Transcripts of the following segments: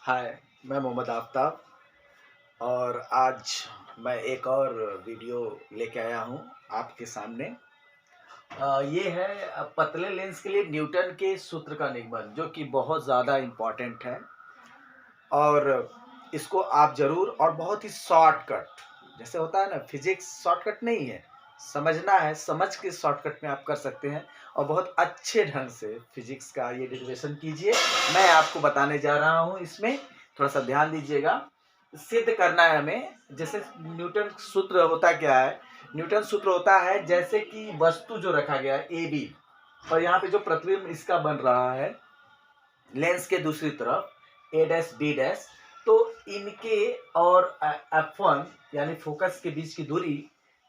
हाय, मैं मोहम्मद आफ़ताब और आज मैं एक और वीडियो लेके आया हूँ आपके सामने। ये है पतले लेंस के लिए न्यूटन के सूत्र का निगमन जो कि बहुत ज़्यादा इम्पोर्टेंट है और इसको आप ज़रूर और बहुत ही शॉर्टकट जैसे होता है ना फिज़िक्स शॉर्टकट नहीं है, समझना है, समझ के शॉर्टकट में आप कर सकते हैं और बहुत अच्छे ढंग से फिज़िक्स का ये डेरिवेशन कीजिए। मैं आपको बताने जा रहा हूँ इसमें, थोड़ा-सा ध्यान दीजिएगा। सिद्ध करना है हमें, जैसे न्यूटन सूत्र होता क्या है? न्यूटन सूत्र होता है जैसे कि वस्तु जो रखा गया है ए, बी और यहाँ पे जो प्रतिबिंब इसका बन रहा है लेंस के दूसरी तरफ ए डैश बी डैश, तो इनके और F1 यानी फोकस के बीच की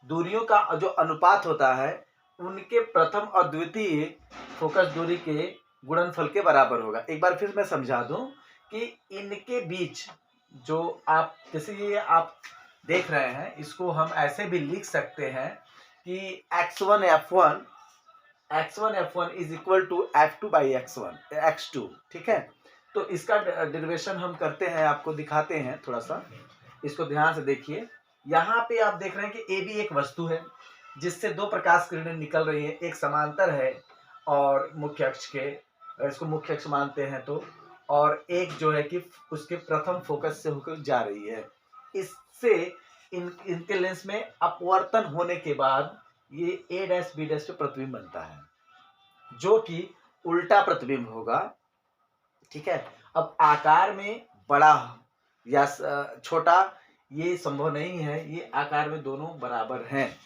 दूरियों का जो अनुपात होता है उनके प्रथम और द्वितीय फोकस दूरी के गुणनफल के बराबर होगा। एक बार फिर मैं समझा दूं कि इनके बीच जो आप जैसे ये आप देख रहे हैं इसको हम ऐसे भी लिख सकते हैं कि x1 F1 is equal to F2 by x2, ठीक है। तो इसका डेरिवेशन हम करते हैं, आपको दिखाते हैं, थोड़ा सा इसको ध्यान से देखिए। यहाँ पे आप देख रहे हैं कि ए बी एक वस्तु है जिससे दो प्रकाश किरणें निकल रही हैं, एक समांतर है और मुख्य अक्ष के, इसको मुख्य अक्ष मानते हैं तो, और एक जो है कि उसके प्रथम फोकस से होकर जा रही है। इससे इनके लेंस में अपवर्तन होने के बाद ये ए डैश बी डैश पे प्रतिबिंब बनता है जो कि उल्टा प्रतिबिंब होगा, ठीक है। अब आकार में बड़ा या छोटा ये संभव नहीं है, ये आकार में दोनों बराबर हैं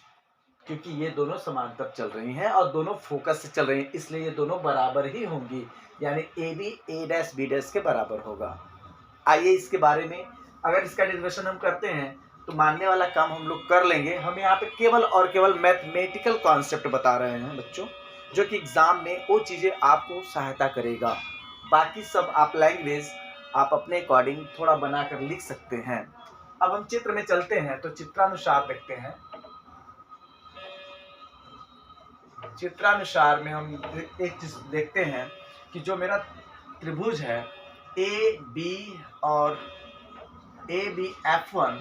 क्योंकि ये दोनों समांतर चल रही हैं और दोनों फोकस से चल रही हैं, इसलिए ये दोनों बराबर ही होंगी, यानी A B A dash B dash के बराबर होगा। आइए इसके बारे में, अगर इसका डेरिवेशन हम करते हैं तो मानने वाला काम हम लोग कर लेंगे। हम यहाँ पे केवल और केवल मैथमेटिकल कॉन्सेप्ट बता रहे हैं बच्चों, जो कि एग्जाम में वो चीज़ें आपको सहायता करेगा। बाकी सब आप लैंग्वेज आप अपने अकॉर्डिंग थोड़ा बनाकर लिख सकते हैं। अब हम चित्र में चलते हैं तो चित्रानुसार देखते हैं। चित्रानुसार में हम एक चीज देखते हैं कि जो मेरा त्रिभुज है ए बी और ए बी F1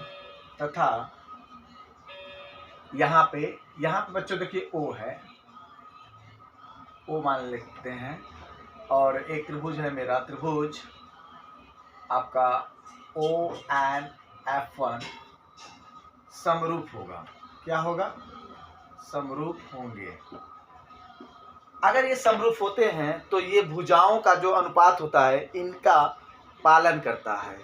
तथा यहाँ पे बच्चों देखिए O है, O मान लेते हैं, और एक त्रिभुज है मेरा त्रिभुज आपका O एंड F1 समरूप होगा। क्या होगा? समरूप होंगे। अगर ये समरूप होते हैं तो ये भुजाओं का जो अनुपात होता है इनका पालन करता है,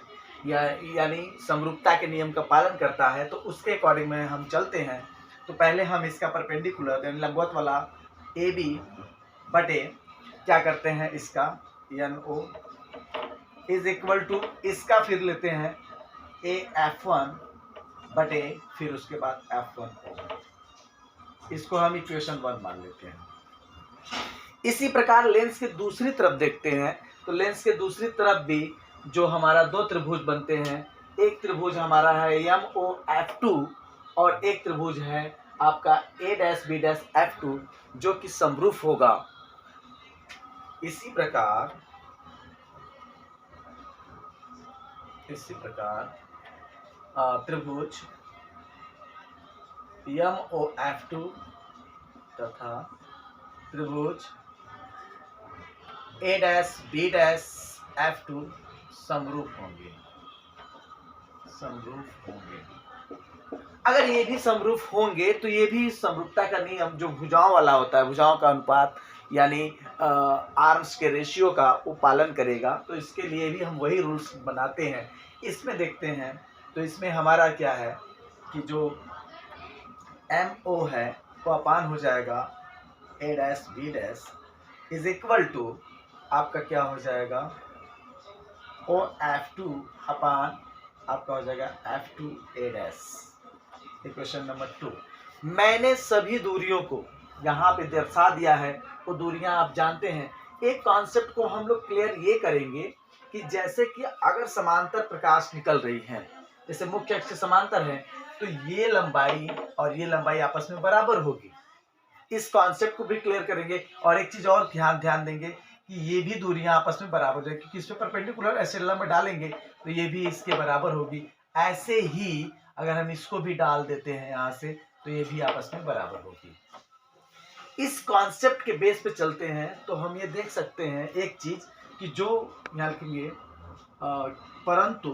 यानी समरूपता के नियम का पालन करता है। तो उसके अकॉर्डिंग में हम चलते हैं। तो पहले हम इसका परपेंडिकुलर यानी लंबवत वाला ए बी बटे क्या करते हैं, इसका N O is equal to इसका फिर लेते हैं ए F1 बटे फिर उसके बाद F1O, इसको हम इक्वेशन 1 मान लेते हैं। इसी प्रकार लेंस के दूसरी तरफ देखते हैं तो लेंस के दूसरी तरफ भी जो हमारा दो त्रिभुज बनते हैं, एक त्रिभुज हमारा है MOF2 और एक त्रिभुज है आपका A dash B dash F2 जो कि समरूप होगा। इसी प्रकार त्रिभुज MOF2 तथा त्रिभुज A dash B dash F2 समरूप होंगे। अगर ये भी समरूप होंगे तो ये भी समरूपता का नियम जो भुजाओं वाला होता है, भुजाओं का अनुपात यानी आर्म्स के रेशियो का वो पालन करेगा। तो इसके लिए भी हम वही रूल्स बनाते हैं। इसमें देखते हैं तो इसमें हमारा क्या है कि जो MO है वो अपान हो जाएगा A dash B dash is equal to आपका क्या हो जाएगा OF2 अपान आपका हो जाएगा F2A डैश। Equation number 2। मैंने सभी दूरियों को यहाँ पे दर्शा दिया है, वो दूरियां आप जानते हैं। एक कॉन्सेप्ट को हम लोग क्लियर ये करेंगे कि जैसे कि अगर समांतर प्रकाश निकल रही है, जैसे मुख्य अक्ष से समांतर है, तो ये लंबाई और ये लंबाई आपस में बराबर होगी। इस कॉन्सेप्ट को भी क्लियर करेंगे। और एक चीज और ध्यान देंगे कि ये भी दूरियां आपस में बराबर हो जाए, क्योंकि इस पे परपेंडिकुलर एसेलम में डालेंगे तो ये भी इसके बराबर होगी। ऐसे ही अगर हम इसको भी डाल देते हैं यहाँ से तो ये भी आपस में बराबर होगी। इस कॉन्सेप्ट के बेस पे चलते हैं तो हम ये देख सकते हैं एक चीज कि जो यहाँ लिखेंगे परंतु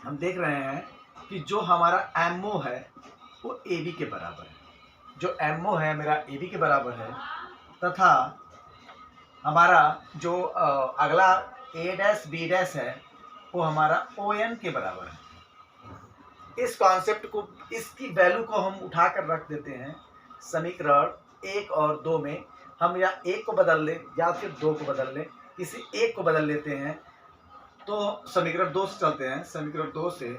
हम देख रहे हैं कि जो हमारा एमओ है वो ए बी के बराबर है, जो एमओ है मेरा ए बी के बराबर है, तथा हमारा जो अगला ए डैश बी डैश है वो हमारा ओ एन के बराबर है। इस कॉन्सेप्ट को, इसकी वैल्यू को हम उठा कर रख देते हैं समीकरण 1 और 2 में। हम या 1 को बदल लें या फिर 2 को बदल लें, किसी एक को बदल लेते हैं। तो समीकरण 2 से चलते हैं। समीकरण 2 से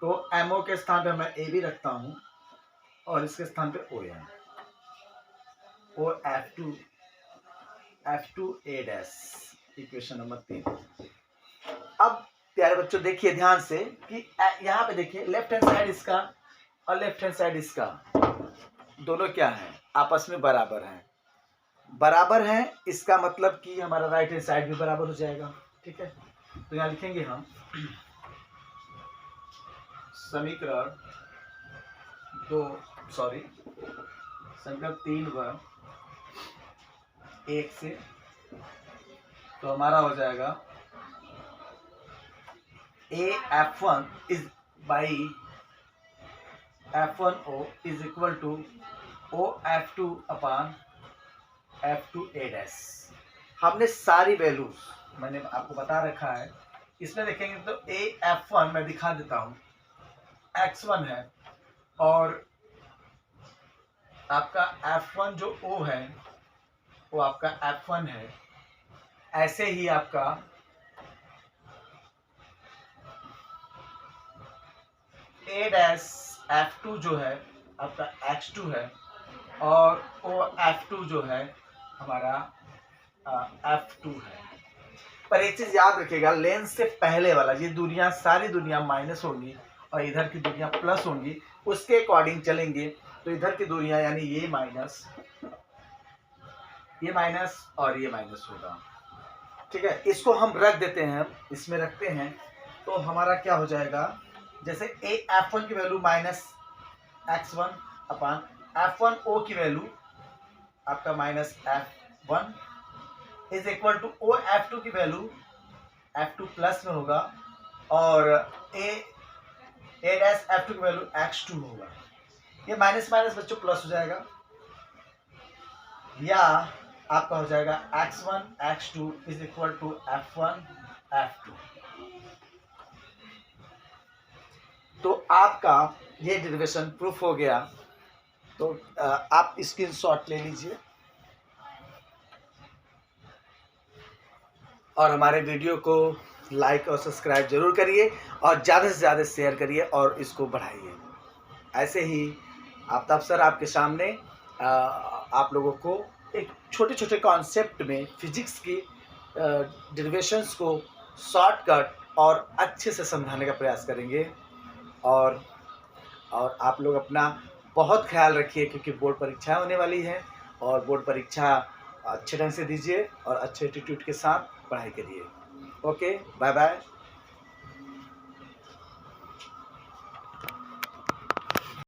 तो एमओ के स्थान पे मैं ए बी रखता हूँ और इसके स्थान पे O N, O F2 A dash, equation number 3। अब प्यारे बच्चों देखिए ध्यान से कि यहाँ पे देखिए लेफ्ट हैंड साइड इसका और लेफ्ट हैंड साइड इसका दोनों क्या है, आपस में बराबर हैं। बराबर हैं इसका मतलब कि हमारा राइट हैंड साइड भी बराबर हो जाएगा। ठीक है, तो यहाँ लिखेंगे हम समीकरण 3 व 1 से, तो हमारा हो जाएगा A F1 is by F1O is equal to O F2 upon F2 A dash. हमने सारी वैल्यूज मैंने आपको बता रखा है। इसमें देखेंगे तो ए F1 मैं दिखा देता हूँ, X1 है और आपका F1 जो O है वो आपका F1 है। ऐसे ही आपका ए डैश F2 जो है आपका X2 है और O F2 जो है हमारा F2 है। पर एक चीज याद रखिएगा, लेंस से पहले वाला ये दूरियां, सारी दूरियां माइनस होंगी और इधर की दूरियां प्लस होंगी, उसके अकॉर्डिंग चलेंगे। तो इधर की दूरियां यानी ये माइनस और ये माइनस होगा। ठीक है, इसको हम रख देते हैं, इसमें रखते हैं तो हमारा क्या हो जाएगा, जैसे ए F1 की वैल्यू माइनस X1 अपान F1O की वैल्यू आपका minus F1 is equal to O F2 की वैल्यू F2 प्लस में होगा और ए डैश F2 की वैल्यू X2 होगा। ये माइनस माइनस बच्चों प्लस हो जाएगा, या आपका हो जाएगा X1 X2 is equal to F1 F2। तो आपका ये डेरिवेशन प्रूफ हो गया। तो आप स्क्रीनशॉट ले लीजिए और हमारे वीडियो को लाइक और सब्सक्राइब जरूर करिए और ज़्यादा से ज़्यादा शेयर करिए और इसको बढ़ाइए। ऐसे ही आफ्ताब सर आपके सामने आप लोगों को एक छोटे छोटे कॉन्सेप्ट में फिजिक्स की डेरिवेशंस को शॉर्टकट और अच्छे से समझाने का प्रयास करेंगे। और आप लोग अपना बहुत ख्याल रखिए, क्योंकि बोर्ड परीक्षा होने वाली है और बोर्ड परीक्षा अच्छे ढंग से दीजिए और अच्छे एटीट्यूड के साथ पढ़ाई करिए। Okay, bye bye.